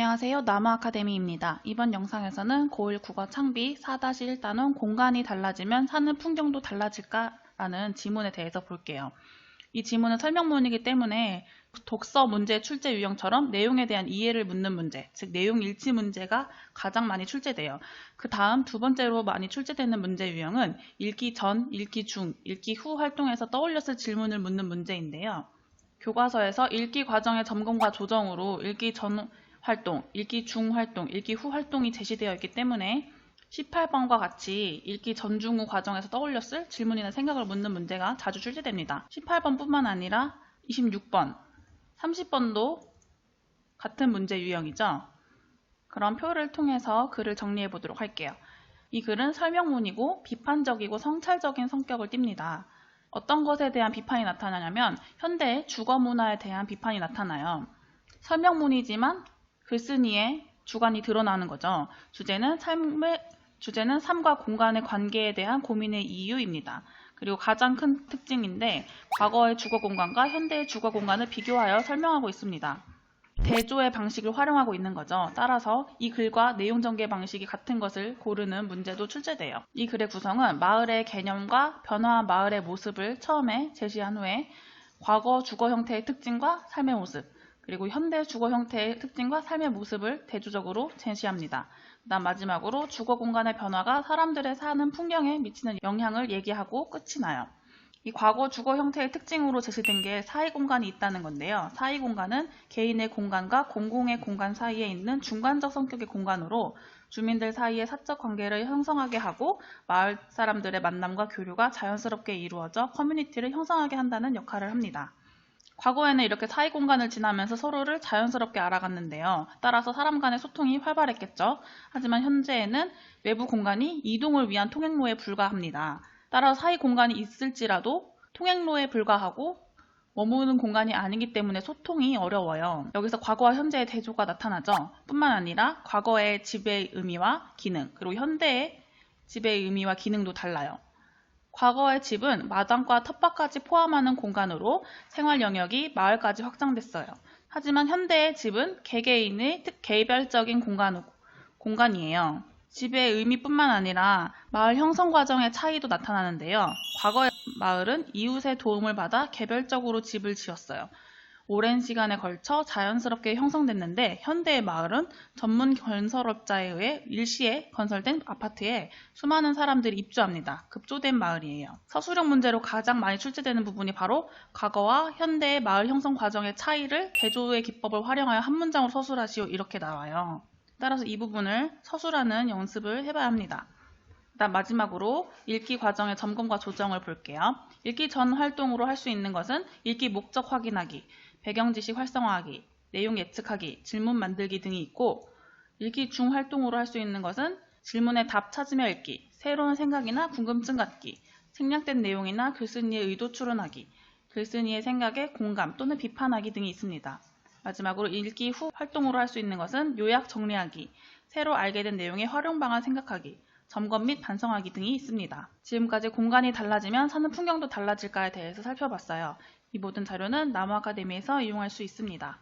안녕하세요. 나무아카데미입니다. 이번 영상에서는 고1 국어 창비 4-1단원 공간이 달라지면 사는 풍경도 달라질까? 라는 지문에 대해서 볼게요. 이 지문은 설명문이기 때문에 독서 문제 출제 유형처럼 내용에 대한 이해를 묻는 문제, 즉 내용 일치 문제가 가장 많이 출제돼요. 그 다음 두 번째로 많이 출제되는 문제 유형은 읽기 전, 읽기 중, 읽기 후 활동에서 떠올렸을 질문을 묻는 문제인데요. 교과서에서 읽기 과정의 점검과 조정으로 읽기 전 활동, 읽기 중 활동, 읽기 후 활동이 제시되어 있기 때문에 18번과 같이 읽기 전, 중, 후 과정에서 떠올렸을 질문이나 생각을 묻는 문제가 자주 출제됩니다. 18번뿐만 아니라 26번, 30번도 같은 문제 유형이죠. 그럼 표를 통해서 글을 정리해 보도록 할게요. 이 글은 설명문이고 비판적이고 성찰적인 성격을 띱니다. 어떤 것에 대한 비판이 나타나냐면 현대의 주거 문화에 대한 비판이 나타나요. 설명문이지만 글쓴이의 주관이 드러나는 거죠. 주제는 삶과 공간의 관계에 대한 고민의 이유입니다. 그리고 가장 큰 특징인데 과거의 주거 공간과 현대의 주거 공간을 비교하여 설명하고 있습니다. 대조의 방식을 활용하고 있는 거죠. 따라서 이 글과 내용 전개 방식이 같은 것을 고르는 문제도 출제돼요. 이 글의 구성은 마을의 개념과 변화한 마을의 모습을 처음에 제시한 후에 과거 주거 형태의 특징과 삶의 모습, 그리고 현대 주거 형태의 특징과 삶의 모습을 대조적으로 제시합니다. 그다음 마지막으로 주거 공간의 변화가 사람들의 사는 풍경에 미치는 영향을 얘기하고 끝이 나요. 이 과거 주거 형태의 특징으로 제시된 게 사이공간이 있다는 건데요. 사이공간은 개인의 공간과 공공의 공간 사이에 있는 중간적 성격의 공간으로 주민들 사이의 사적 관계를 형성하게 하고 마을 사람들의 만남과 교류가 자연스럽게 이루어져 커뮤니티를 형성하게 한다는 역할을 합니다. 과거에는 이렇게 사이 공간을 지나면서 서로를 자연스럽게 알아갔는데요. 따라서 사람 간의 소통이 활발했겠죠. 하지만 현재에는 외부 공간이 이동을 위한 통행로에 불과합니다. 따라서 사이 공간이 있을지라도 통행로에 불과하고 머무는 공간이 아니기 때문에 소통이 어려워요. 여기서 과거와 현재의 대조가 나타나죠. 뿐만 아니라 과거의 집의 의미와 기능, 그리고 현대의 집의 의미와 기능도 달라요. 과거의 집은 마당과 텃밭까지 포함하는 공간으로 생활 영역이 마을까지 확장됐어요. 하지만 현대의 집은 개개인의 개별적인 공간이에요. 집의 의미뿐만 아니라 마을 형성 과정의 차이도 나타나는데요. 과거의 마을은 이웃의 도움을 받아 개별적으로 집을 지었어요. 오랜 시간에 걸쳐 자연스럽게 형성됐는데 현대의 마을은 전문 건설업자에 의해 일시에 건설된 아파트에 수많은 사람들이 입주합니다. 급조된 마을이에요. 서술형 문제로 가장 많이 출제되는 부분이 바로 과거와 현대의 마을 형성 과정의 차이를 대조의 기법을 활용하여 한 문장으로 서술하시오 이렇게 나와요. 따라서 이 부분을 서술하는 연습을 해봐야 합니다. 그다음 마지막으로 읽기 과정의 점검과 조정을 볼게요. 읽기 전 활동으로 할 수 있는 것은 읽기 목적 확인하기, 배경 지식 활성화하기, 내용 예측하기, 질문 만들기 등이 있고 읽기 중 활동으로 할 수 있는 것은 질문에 답 찾으며 읽기, 새로운 생각이나 궁금증 갖기, 생략된 내용이나 글쓴이의 의도 추론하기, 글쓴이의 생각에 공감 또는 비판하기 등이 있습니다. 마지막으로 읽기 후 활동으로 할 수 있는 것은 요약 정리하기, 새로 알게 된 내용의 활용 방안 생각하기, 점검 및 반성하기 등이 있습니다. 지금까지 공간이 달라지면 사는 풍경도 달라질까에 대해서 살펴봤어요. 이 모든 자료는 나무아카데미에서 이용할 수 있습니다.